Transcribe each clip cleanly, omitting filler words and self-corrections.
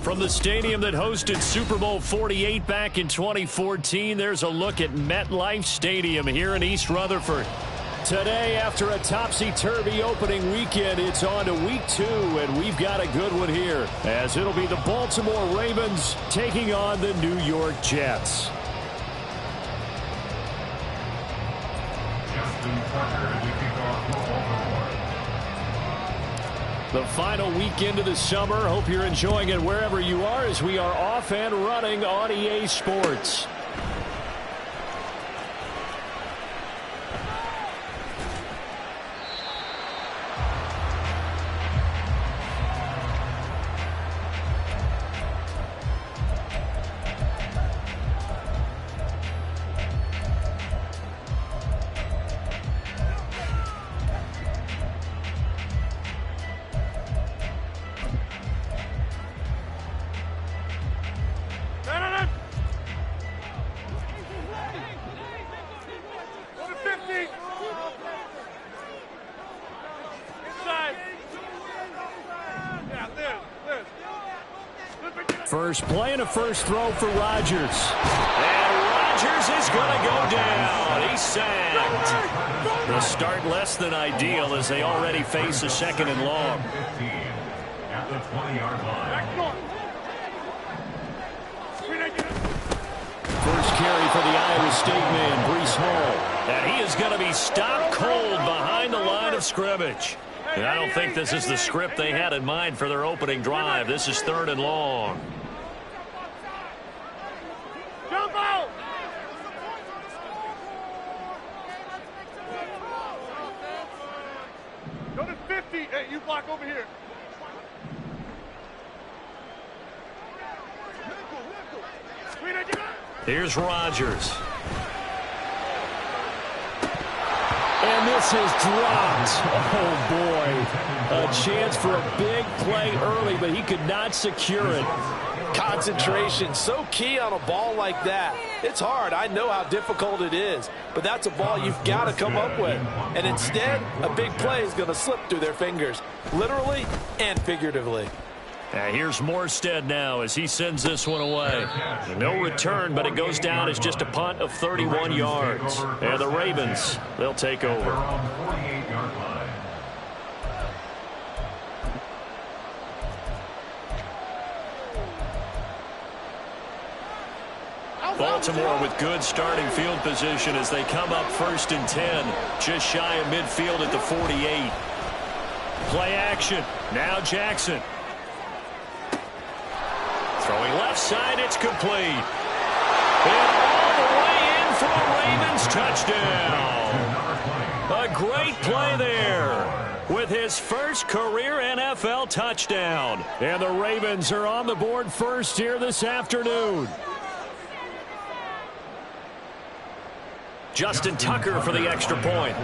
From the stadium that hosted Super Bowl 48 back in 2014, there's a look at MetLife Stadium here in East Rutherford. Today, after a topsy-turvy opening weekend, it's on to week 2, and we've got a good one here, as it'll be the Baltimore Ravens taking on the New York Jets. The final weekend of the summer. Hope you're enjoying it wherever you are, as we are off and running on EA Sports. First play and a first throw for Rodgers. And Rodgers is going to go down. He's sacked. The start less than ideal as they already face a second and long. At the 20-yard line. First carry for the Iowa State man, Breece Hall. And he is going to be stopped cold behind the line of scrimmage. And I don't think this is the script they had in mind for their opening drive. This is 3rd and long. Jump out! Go to 50. Hey, you block over here. Here's Rodgers. And this is dropped. Oh, boy. A chance for a big play early, but he could not secure it. Concentration, so key on a ball like that. It's hard. I know how difficult it is, but that's a ball you've got to come up with. And instead, a big play is going to slip through their fingers, literally and figuratively. Here's Morstead now as he sends this one away. No return, but it goes down as just a punt of 31 yards. And the Ravens, they'll take over. Baltimore with good starting field position as they come up 1st and 10, just shy of midfield at the 48. Play action. Now Jackson. Throwing left side, it's complete. And all the way in for a Ravens touchdown. A great play there with his first career NFL touchdown. And the Ravens are on the board first here this afternoon. Justin Tucker for the extra point.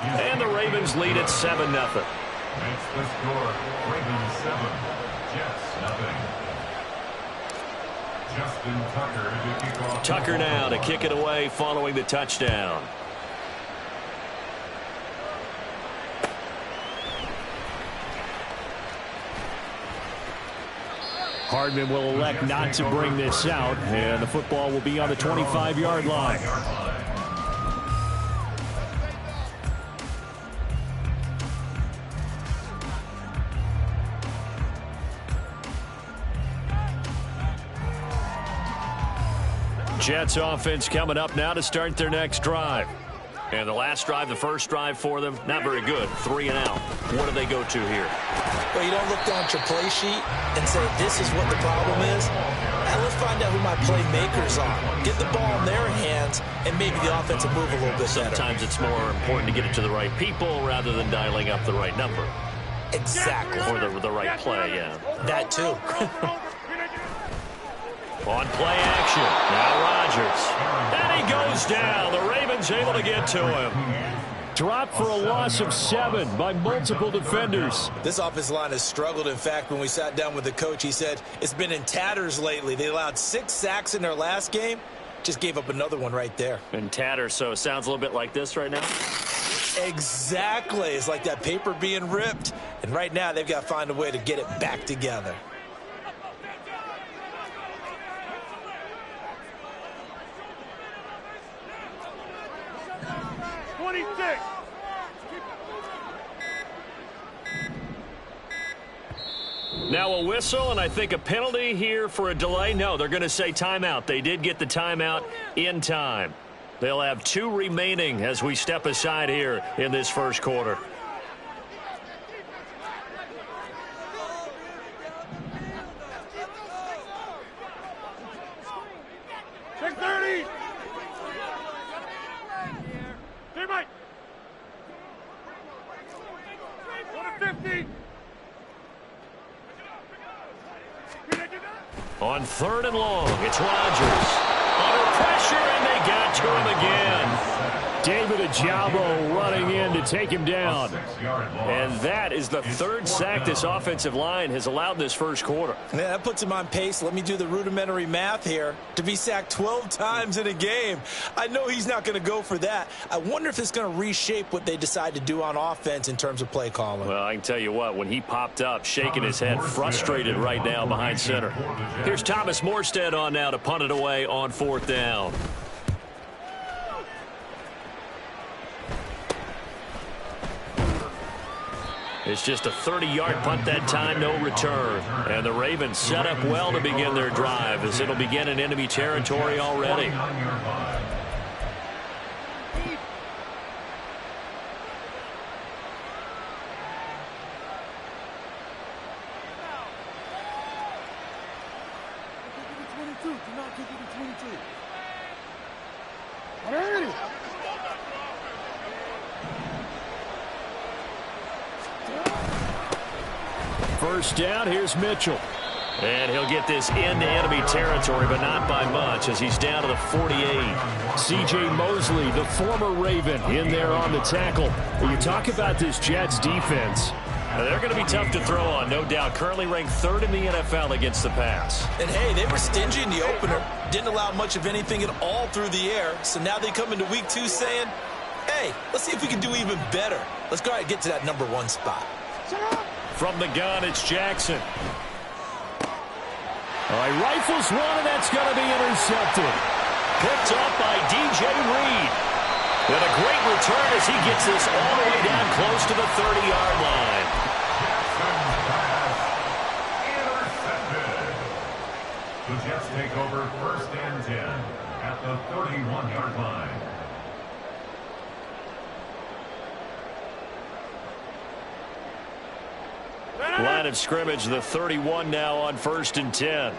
And the Ravens lead at 7-0. That's the score. Ravens 7, Jets 0. Justin Tucker to kick off. Tucker now to kick it away following the touchdown. Hardman will elect not to bring this out, and the football will be on the 25-yard line. Jets offense coming up now to start their next drive. And the last drive, the first drive for them, not very good. 3 and out. What do they go to here? Well, you don't look down at your play sheet and say, this is what the problem is. Now let's find out who my playmakers are. Get the ball in their hands, and maybe the offense will move a little bit better. Sometimes it's more important to get it to the right people rather than dialing up the right number. Exactly. Or the right play, yeah. That too. On play action, now Rodgers. And he goes down. The Ravens able to get to him. Dropped for a loss of 7 by multiple defenders. This offensive line has struggled. In fact, when we sat down with the coach, he said it's been in tatters lately. They allowed 6 sacks in their last game. Just gave up another one right there. In tatters, so it sounds a little bit like this right now. Exactly. It's like that paper being ripped. And right now, they've got to find a way to get it back together. Now a whistle, and I think a penalty here for a delay. No, they're going to say timeout. They did get the timeout in time. They'll have 2 remaining as we step aside here in this first quarter. Check 30. Teammate. Go to 50. On 3rd and long, it's Rodgers. Under pressure, and they got to him again. David Ajabo running in to take him down. And that is the 3rd sack this offensive line has allowed in this first quarter. Yeah, that puts him on pace. Let me do the rudimentary math here. To be sacked 12 times in a game, I know he's not going to go for that. I wonder if it's going to reshape what they decide to do on offense in terms of play calling. Well, I can tell you what, when he popped up, shaking his head, frustrated right now behind center. Here's Thomas Morstead on now to punt it away on 4th down. It's just a 30-yard punt that time, no return. And the Ravens set up well to begin their drive as it'll begin in enemy territory already. First down, here's Mitchell. And he'll get this into enemy territory, but not by much as he's down to the 48. C.J. Mosley, the former Raven, in there on the tackle. You talk about this Jets defense. They're going to be tough to throw on, no doubt. Currently ranked 3rd in the NFL against the pass. And, hey, they were stingy in the opener. Didn't allow much of anything at all through the air. So now they come into week 2 saying, hey, let's see if we can do even better. Let's go ahead and get to that number 1 spot. From the gun, it's Jackson. All right, rifles one, and that's going to be intercepted. Picked up by D.J. Reed. And a great return as he gets this all the way down close to the 30-yard line. Intercepted. The Jets take over 1st and 10 at the 31-yard line. Line of scrimmage, the 31 now on 1st and 10.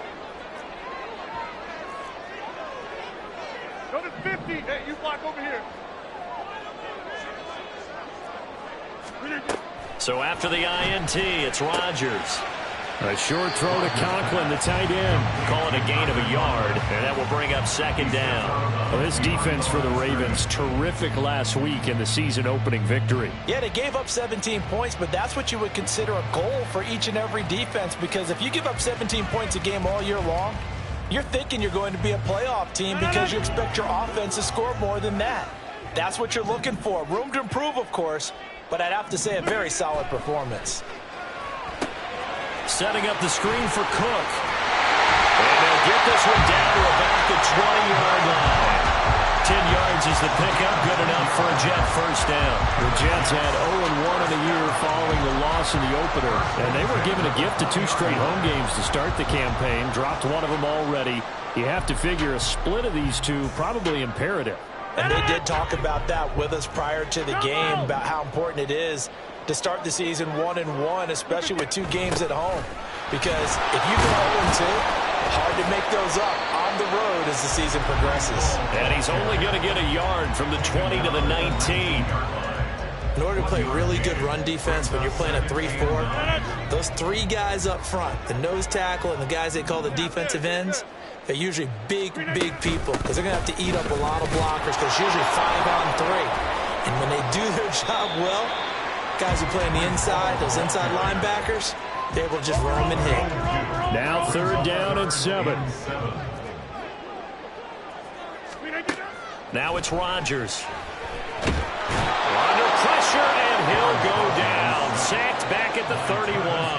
Go to 50. Hey, you block over here. So after the INT, it's Rodgers. A short throw to Conklin, the tight end. Call it a gain of a yard, and that will bring up 2nd down. Well, this defense for the Ravens, terrific last week in the season-opening victory. Yeah, they gave up 17 points, but that's what you would consider a goal for each and every defense, because if you give up 17 points a game all year long, you're thinking you're going to be a playoff team because you expect your offense to score more than that. That's what you're looking for. Room to improve, of course, but I'd have to say a very solid performance. Setting up the screen for Cook. And they'll get this one down to about the 20-yard line. 10 yards is the pickup, good enough for a Jet first down. The Jets had 0-1 in the year following the loss in the opener, and they were given a gift of 2 straight home games to start the campaign. Dropped one of them already. You have to figure a split of these 2 probably imperative. And they did talk about that with us prior to the game, about how important it is to start the season 1-1, especially with 2 games at home. Because if you go 0-2, hard to make those up on the road as the season progresses. And he's only going to get a yard from the 20 to the 19. In order to play really good run defense when you're playing a 3-4, those 3 guys up front, the nose tackle and the guys they call the defensive ends, they're usually big people because they're going to have to eat up a lot of blockers because it's usually 5-on-3. And when they do their job well, guys who play on the inside, those inside linebackers, they're able to just roam and hit. Now 3rd down and 7. Now it's Rodgers. Under pressure, and he'll go down. Sacked back at the 31.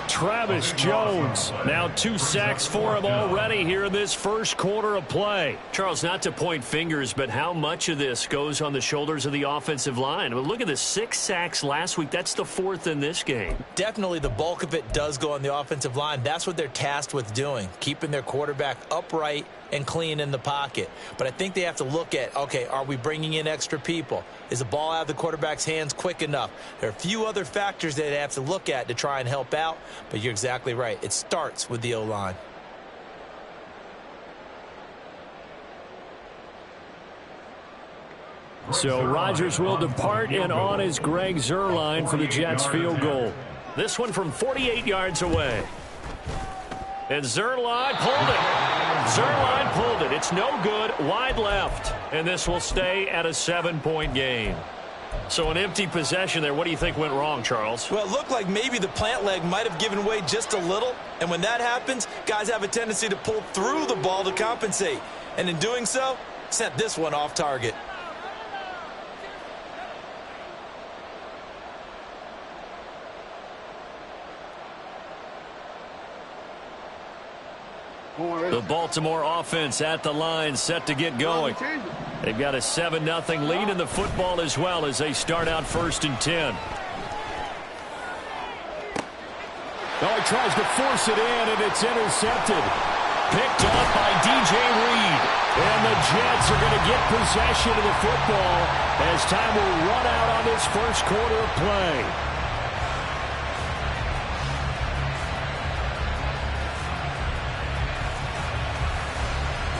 Travis Jones, now 2 sacks for him already here in this first quarter of play. Charles, not to point fingers, but how much of this goes on the shoulders of the offensive line? I mean, look at the 6 sacks last week. That's the 4th in this game. Definitely the bulk of it does go on the offensive line. That's what they're tasked with doing, keeping their quarterback upright and clean in the pocket. But I think they have to look at, okay, are we bringing in extra people? Is the ball out of the quarterback's hands quick enough? There are a few other factors that they have to look at to try and help out, but you're exactly right. It starts with the O-line. So Rodgers will depart, and on is Greg Zuerlein for the Jets field goal. This one from 48 yards away. And Zuerlein pulled it. Zuerlein pulled it. It's no good. Wide left. And this will stay at a 7-point game. So an empty possession there. What do you think went wrong, Charles? Well, it looked like maybe the plant leg might have given way just a little. And when that happens, guys have a tendency to pull through the ball to compensate. And in doing so, sent this one off target. The Baltimore offense at the line, set to get going. They've got a 7-0 lead in the football as well as they start out 1st and 10. Oh, he tries to force it in, and it's intercepted. Picked off by DJ Reed. And the Jets are going to get possession of the football as time will run out on this first quarter of play.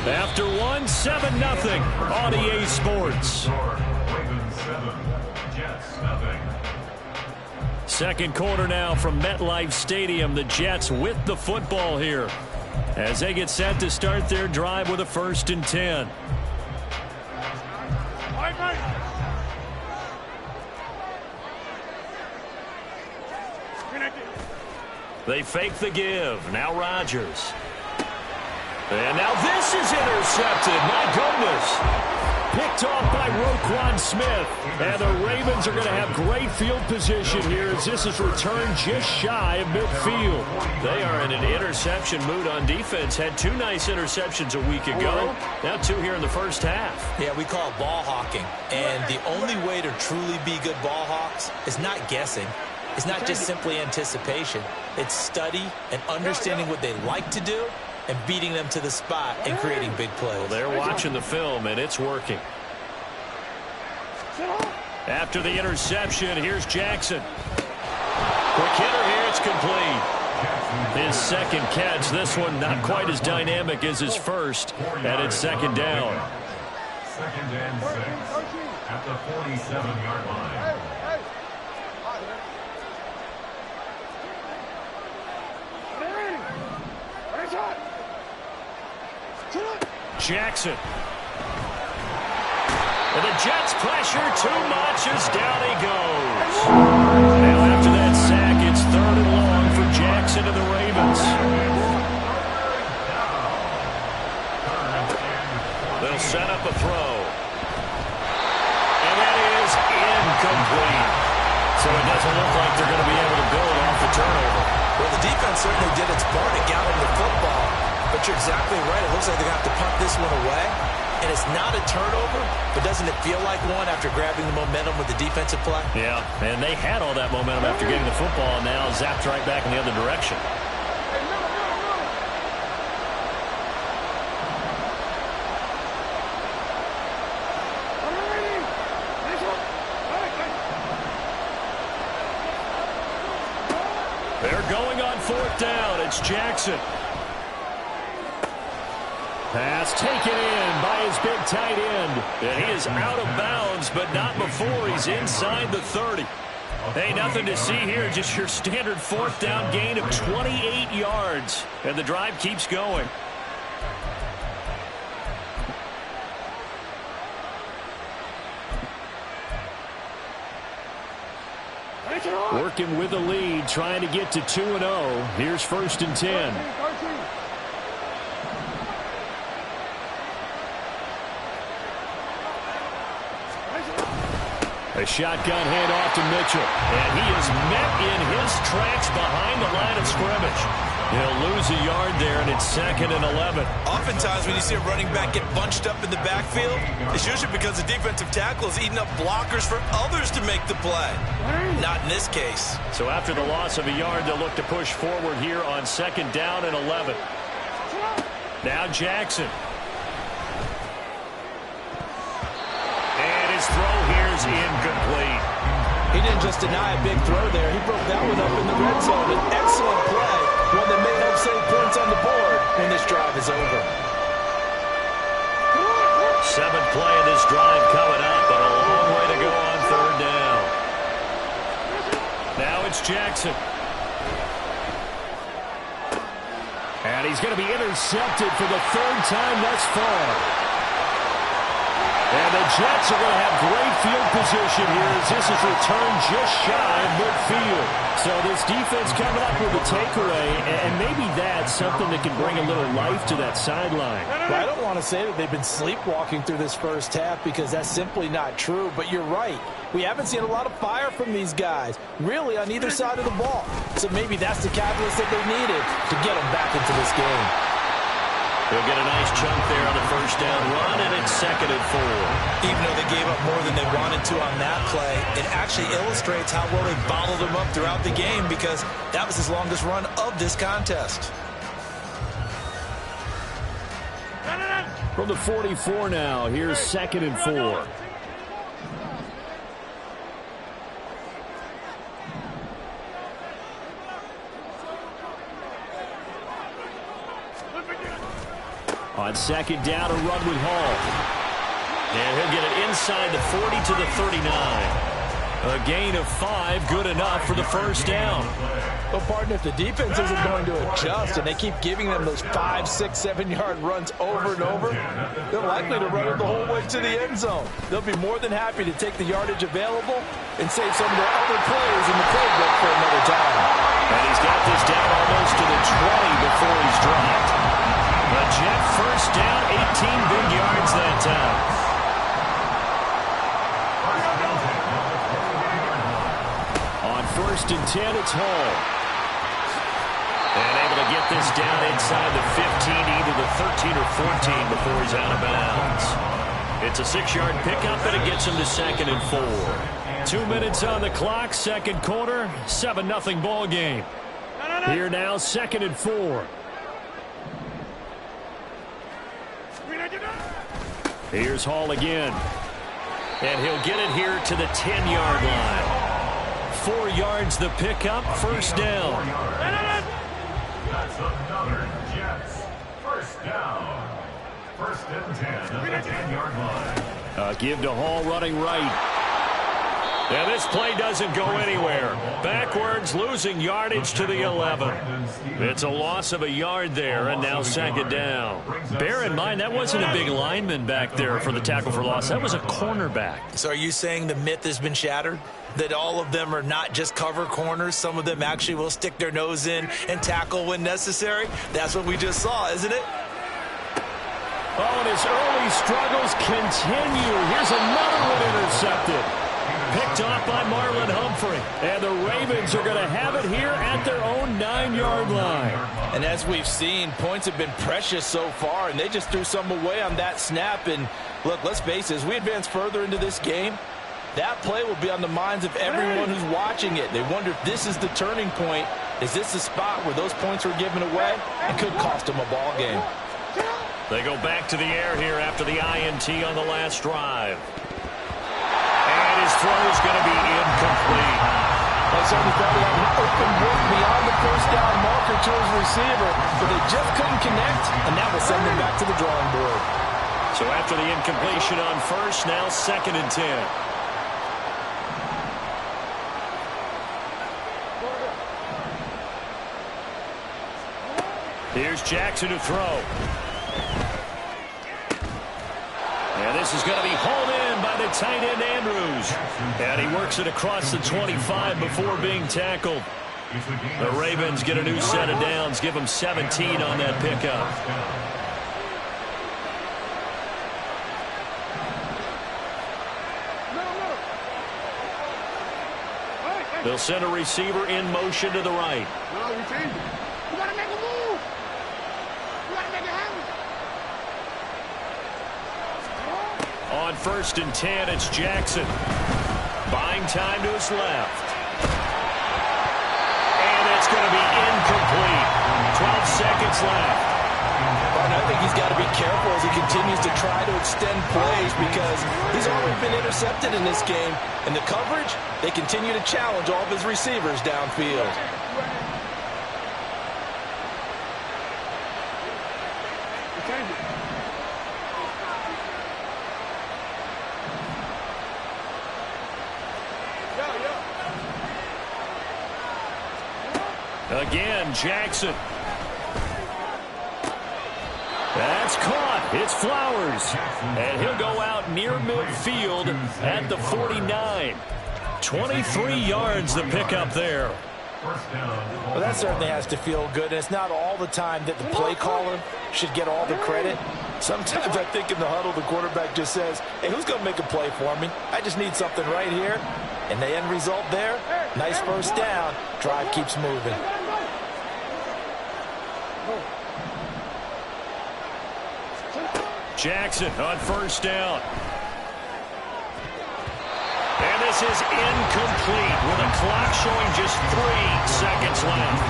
After 7-0 on EA Sports. Ravens 7, Jets nothing. Second quarter now from MetLife Stadium. The Jets with the football here as they get set to start their drive with a 1st and 10. They fake the give. Now Rodgers. And now this is intercepted. My goodness. Picked off by Roquan Smith. And the Ravens are going to have great field position here as this is returned just shy of midfield. They are in an interception mood on defense. Had 2 nice interceptions a week ago. Now 2 here in the first half. Yeah, we call it ball hawking. And the only way to truly be good ball hawks is not guessing. It's not just simply anticipation. It's study and understanding what they like to do and beating them to the spot and creating big plays. Well, they're watching the film, and it's working. After the interception, here's Jackson. Quick hitter here, it's complete. His second catch, this one not quite as dynamic as his first, and it's 2nd down. 2nd and 6 at the 47-yard line. Jackson. And the Jets pressure too much as down he goes. Now after that sack, it's 3rd and long for Jackson and the Ravens. They'll set up a throw. And that is incomplete. So it doesn't look like they're going to be able to build off the turnover. Well, the defense certainly did its part to gather the football. But you're exactly right. It looks like they're going to have to punt this one away. And it's not a turnover, but doesn't it feel like one after grabbing the momentum with the defensive play? Yeah, and they had all that momentum after getting the football, and now zapped right back in the other direction. They're going on 4th down. It's Jackson. Pass taken in by his big tight end. And he is out of bounds, but not before he's inside the 30. Hey, nothing to see here. Just your standard 4th down gain of 28 yards. And the drive keeps going. Working with the lead, trying to get to 2-0. Here's 1st and 10. A shotgun handoff to Mitchell. And he is met in his tracks behind the line of scrimmage. He'll lose a yard there, and it's 2nd and 11. Oftentimes when you see a running back get bunched up in the backfield, it's usually because the defensive tackle is eating up blockers for others to make the play. Not in this case. So after the loss of a yard, they'll look to push forward here on 2nd down and 11. Now Jackson. And his throw here is incomplete. He didn't just deny a big throw there. He broke that one up in the red zone. An excellent play, one that may help save points on the board when this drive is over. 7th play of this drive coming up, but a long way to go on 3rd down. Now it's Jackson. And he's going to be intercepted for the 3rd time thus far. And the Jets are going to have great field position here as this is returned just shy of midfield. So this defense coming up with a takeaway, and maybe that's something that can bring a little life to that sideline. Well, I don't want to say that they've been sleepwalking through this first half because that's simply not true, but you're right. We haven't seen a lot of fire from these guys, really on either side of the ball. So maybe that's the catalyst that they needed to get them back into this game. They'll get a nice chunk there on the 1st down run, and it's 2nd and 4. Even though they gave up more than they wanted to on that play, it actually illustrates how well they bottled them up throughout the game because that was his longest run of this contest. From the 44 now, here's 2nd and 4. On 2nd down, a run with Hall. And he'll get it inside the 40 to the 39. A gain of 5, good enough for the 1st down. Well, partner, if the defense isn't going to adjust and they keep giving them those 5, 6, 7-yard runs over and over, they're likely to run it the whole way to the end zone. They'll be more than happy to take the yardage available and save some of their other plays in the playbook for another time. And he's got this down almost to the 20 before he's dropped. The Jet 1st down, 18 big yards that time. On 1st and 10, it's Hall. And able to get this down inside the 15, either the 13 or 14 before he's out of bounds. It's a 6-yard pickup, and it gets him to 2nd and 4. 2 minutes on the clock, 2nd quarter, 7-0 ball game. Here now, 2nd and 4. Here's Hall again. And he'll get it here to the 10-yard line. 4 yards the pickup, 1st down. That's another Jets 1st down. 1st and 10 at the 10-yard line. Give to Hall running right. And this play doesn't go anywhere. Backwards, losing yardage to the 11. It's a loss of a yard there, and now 2nd down. Bear in mind, that wasn't a big lineman back there for the tackle for loss. That was a cornerback. So are you saying the myth has been shattered? That all of them are not just cover corners? Some of them actually will stick their nose in and tackle when necessary? That's what we just saw, isn't it? Oh, and his early struggles continue. Here's another one intercepted. Picked off by Marlon Humphrey. And the Ravens are going to have it here at their own 9-yard line. And as we've seen, points have been precious so far, and they just threw some away on that snap. And look, let's face it, as we advance further into this game, that play will be on the minds of everyone who's watching it. They wonder if this is the turning point. Is this the spot where those points were given away? It could cost them a ball game. They go back to the air here after the INT on the last drive. And his throw is going to be incomplete. They certainly thought he had an open look beyond the 1st down marker to his receiver, but they just couldn't connect, and that will send them back to the drawing board. So after the incompletion on 1st, now 2nd and 10. Here's Jackson to throw. And this is going to be hauled in by the tight end, Andrews. And he works it across the 25 before being tackled. The Ravens get a new set of downs, give them 17 on that pickup. They'll send a receiver in motion to the right. No, we changed it. You gotta make a move. You gotta make it happen. On 1st and 10, it's Jackson. Buying time to his left. And it's going to be incomplete. 12 seconds left. And I think he's got to be careful as he continues to try to extend plays because he's already been intercepted in this game. And the coverage, they continue to challenge all of his receivers downfield. Again, Jackson. That's caught. It's Flowers. And he'll go out near midfield at the 49. 23 yards the pickup there. Well, that certainly has to feel good. And it's not all the time that the play caller should get all the credit. Sometimes I think in the huddle, the quarterback just says, hey, who's going to make a play for me? I just need something right here. And the end result there, nice first down. Drive keeps moving. Jackson on 1st down. And this is incomplete with a clock showing just 3 seconds left.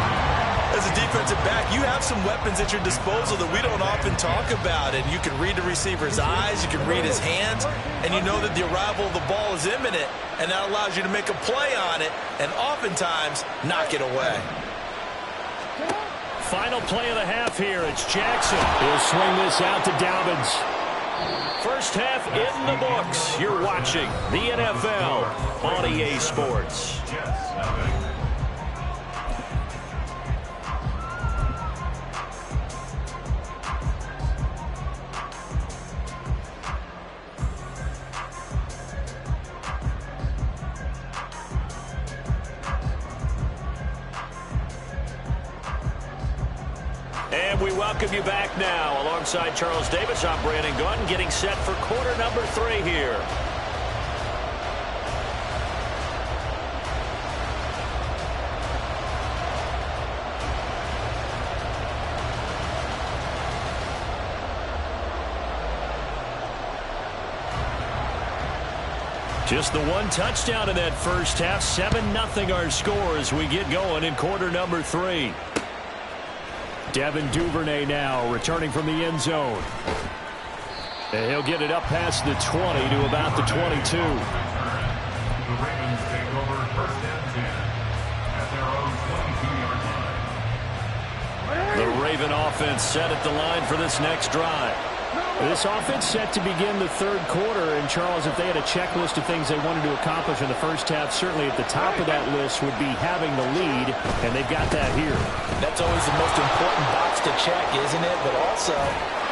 As a defensive back, you have some weapons at your disposal that we don't often talk about. And you can read the receiver's eyes, you can read his hands, and you know that the arrival of the ball is imminent, and that allows you to make a play on it and oftentimes knock it away. Final play of the half here. It's Jackson. He'll swing this out to Dobbins. First half in the books. You're watching the NFL on EA Sports. And we welcome you back now. Alongside Charles Davis, I'm Brandon Gunn, getting set for quarter number 3 here. Just the one touchdown in that first half. 7-0 our score as we get going in quarter number 3. Devin Duvernay now returning from the end zone. And he'll get it up past the 20 to about the 22. The Ravens take over 1st and 10 at their own 22-yard line. The Raven offense set at the line for this next drive. This offense set to begin the 3rd quarter. And, Charles, if they had a checklist of things they wanted to accomplish in the first half, certainly at the top of that list would be having the lead, and they've got that here. That's always the most important box to check, isn't it? But also,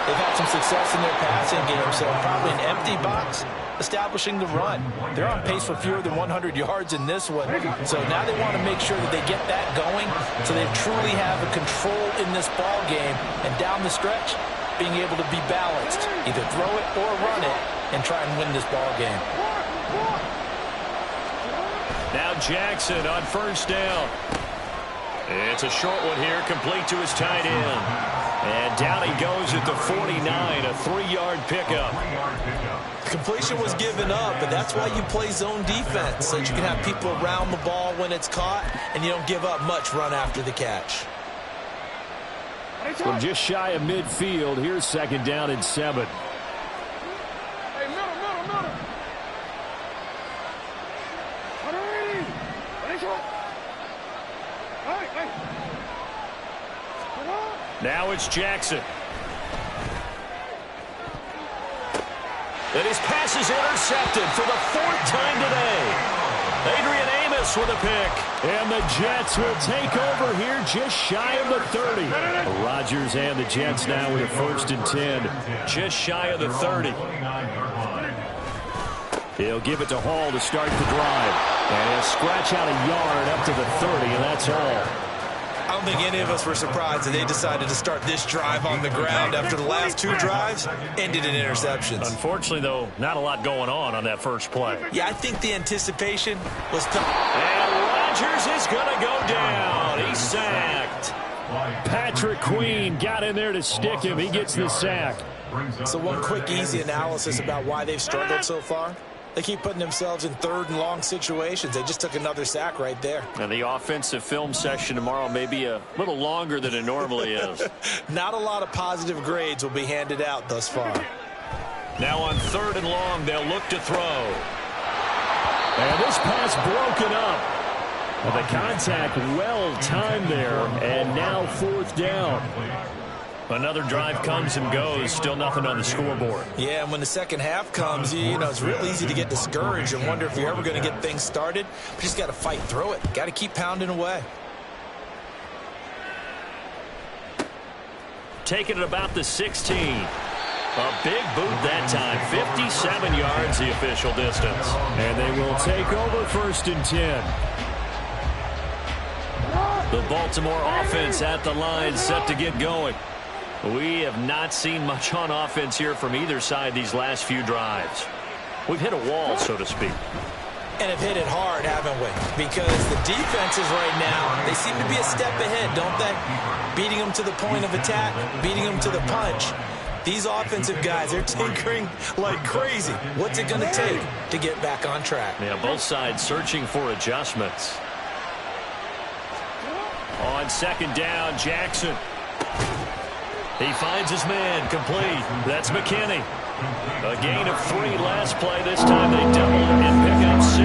they've had some success in their passing game, so probably an empty box establishing the run. They're on pace for fewer than 100 yards in this one, so now they want to make sure that they get that going so they truly have a control in this ball game, and down the stretch, being able to be balanced, either throw it or run it, and try and win this ball game. Now Jackson on 1st down. It's a short one here, complete to his tight end. And down he goes at the 49, a 3-yard pickup. The completion was given up, but that's why you play zone defense, so that you can have people around the ball when it's caught, and you don't give up much run after the catch. From just shy of midfield, here's 2nd down and 7. Hey, middle. Now it's Jackson. And his pass is intercepted for the 4th time today. Adrian Amos with a pick. And the Jets will take over here just shy of the 30. Rodgers and the Jets now with a 1st and 10. Just shy of the 30. He'll give it to Hall to start the drive. And he'll scratch out a yard up to the 30, and that's all. I don't think any of us were surprised that they decided to start this drive on the ground after the last 2 drives ended in interceptions. Unfortunately, though, not a lot going on that first play. Yeah, I think the anticipation was tough. And Rodgers is going to go down. He's sacked. Patrick Queen got in there to stick him. He gets the sack. So one quick, easy analysis about why they've struggled so far. They keep putting themselves in third and long situations. They just took another sack right there. And the offensive film session tomorrow may be a little longer than it normally is. Not a lot of positive grades will be handed out thus far. Now on 3rd and long, they'll look to throw. And this pass broken up. Well, the contact well timed there, and now 4th down. Another drive comes and goes, still nothing on the scoreboard. Yeah, and when the second half comes, you know, it's real easy to get discouraged and wonder if you're ever going to get things started. But you just got to fight through it. Got to keep pounding away. Taking it about the 16. A big boot that time. 57 yards the official distance. And they will take over 1st and 10. The Baltimore offense at the line, set to get going. We have not seen much on offense here from either side these last few drives. We've hit a wall, so to speak. And have hit it hard, haven't we? Because the defenses right now, they seem to be a step ahead, don't they? Beating them to the point of attack, beating them to the punch. These offensive guys, they're tinkering like crazy. What's it going to take to get back on track? Yeah, both sides searching for adjustments. On 2nd down, Jackson. He finds his man, complete. That's McKinney. A gain of 3 last play. This time they double it and pick up 6.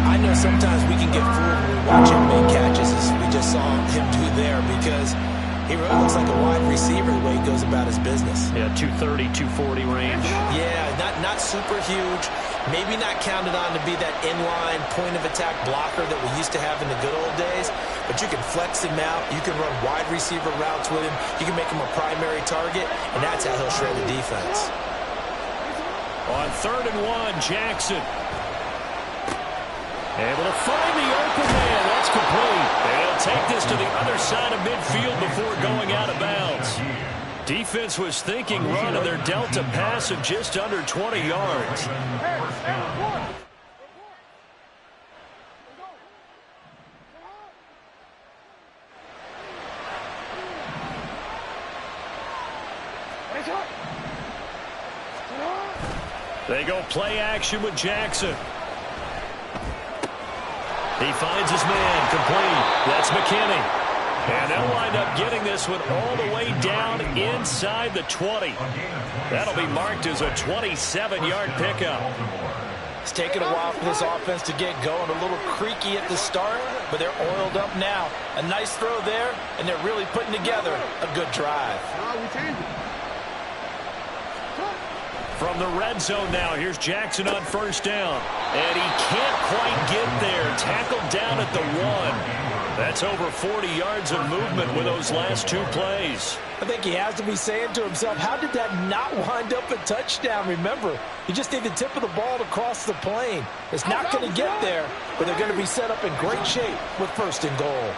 I know sometimes we can get fooled when we watch him make catches, as we just saw him do there, because he really looks like a wide receiver the way he goes about his business. Yeah, 230, 240 range. Yeah, not super huge. Maybe not counted on to be that inline point-of-attack blocker that we used to have in the good old days. But you can flex him out. You can run wide receiver routes with him. You can make him a primary target, and that's how he'll shred the defense. On 3rd and 1, Jackson. Able to find the open man. That's complete. They'll take this to the other side of midfield before going out of bounds. Defense was thinking run, and they're dealt a pass of just under 20 yards. They go play action with Jackson. He finds his man, complete. That's McKinney. And they'll wind up getting this one all the way down inside the 20. That'll be marked as a 27-yard pickup. It's taken a while for this offense to get going. A little creaky at the start, but they're oiled up now. A nice throw there, and they're really putting together a good drive. From the red zone now, here's Jackson on 1st down. And he can't quite get there. Tackled down at the 1. That's over 40 yards of movement with those last 2 plays. I think he has to be saying to himself, how did that not wind up a touchdown? Remember, you just need the tip of the ball to cross the plane. It's not going to get there, but they're going to be set up in great shape with 1st and goal.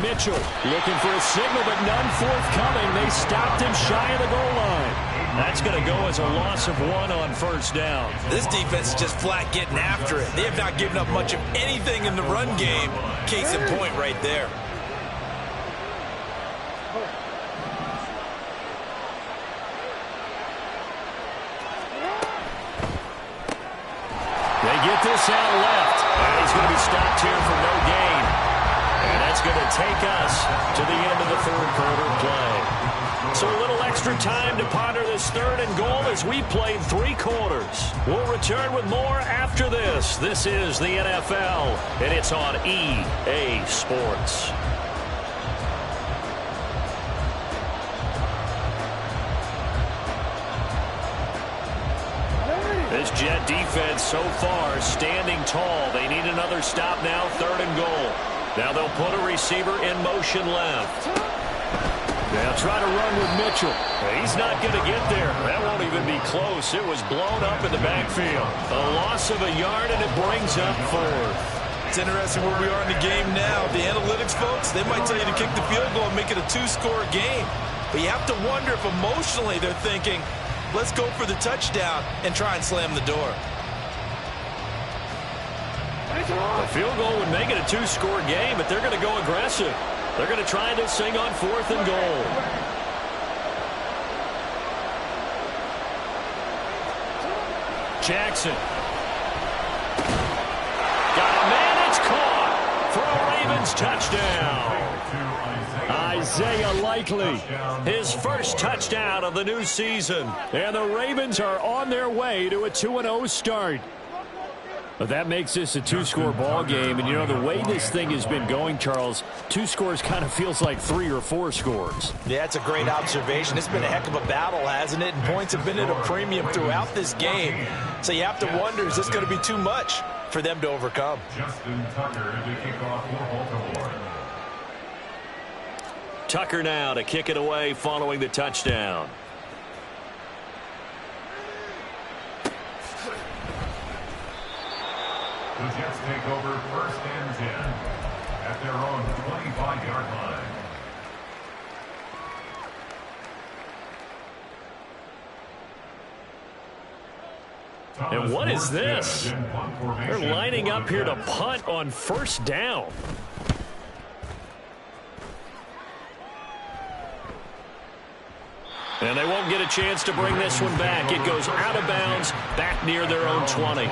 Mitchell looking for a signal, but none forthcoming. They stopped him shy of the goal line. That's going to go as a loss of 1 on 1st down. This defense is just flat getting after it. They have not given up much of anything in the run game. Case in point right there. They get this out left. And he's going to be stopped here for no gain. And that's going to take us to the end of the 3rd quarter play. So a little extra time to ponder this 3rd and goal as we played 3 quarters. We'll return with more after this. This is the NFL, and it's on EA Sports. This Jet defense so far standing tall. They need another stop now, 3rd and goal. Now they'll put a receiver in motion left. They'll try to run with Mitchell. He's not going to get there. That won't even be close. It was blown up in the backfield. A loss of a yard, and it brings up 4th. It's interesting where we are in the game now. The analytics folks, they might tell you to kick the field goal and make it a 2-score game. But you have to wonder if emotionally they're thinking, let's go for the touchdown and try and slam the door. A field goal would make it a two-score game, but they're going to go aggressive. They're going to try this thing on 4th and goal. Jackson. Got a man, it's caught for a Ravens touchdown. Isaiah Likely, his first touchdown of the new season. And the Ravens are on their way to a 2-0 start. But that makes this a two-score ball game. And, you know, the way this thing has been going, Charles, 2 scores kind of feels like 3 or 4 scores. Yeah, it's a great observation. It's been a heck of a battle, hasn't it? And points have been at a premium throughout this game. So you have to wonder, is this going to be too much for them to overcome? Justin Tucker to kick off for Baltimore. Tucker now to kick it away following the touchdown. The Jets take over 1st and 10 at their own 25-yard line. And what is this? They're lining up here to punt on 1st down. And they won't get a chance to bring this one back. It goes out of bounds back near their own 20.